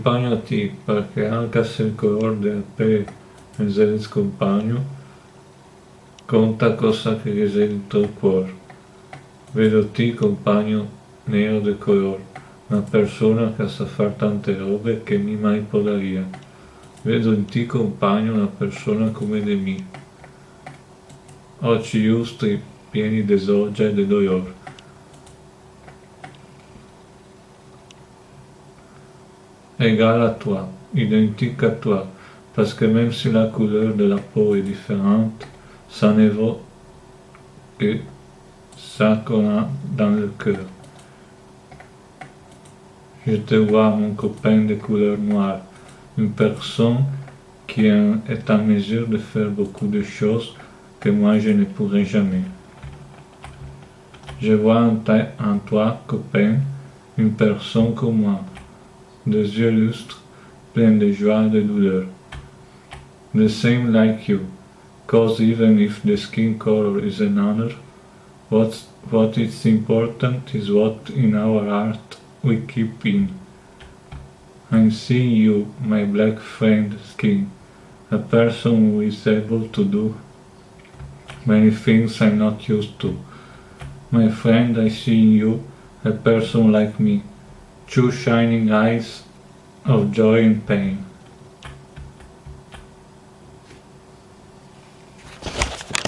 accompagnati perché anche se il colore della pelle è del compagno, conta cosa che è dentro il cuore. Vedo ti compagno nero del colore, una persona che sa fare tante robe che mi mai podaria. Vedo in ti compagno una persona come di me. Occhi giusti pieni di sorgia e di dolore. Égale à toi, identique à toi, parce que même si la couleur de la peau est différente, ça ne vaut que ça qu'on a dans le cœur. Je te vois, mon copain de couleur noire, une personne qui est en mesure de faire beaucoup de choses que moi je ne pourrai jamais. Je vois en toi, copain, une personne comme moi, des yeux lustres, pleins de joie et de douleur. The same like you, cause even if the skin color is an honor, what is important is what in our heart we keep in. I'm seeing you, my black friend Skin, a person who is able to do many things I'm not used to. My friend, I see in you a person like me, two shining eyes of joy and pain.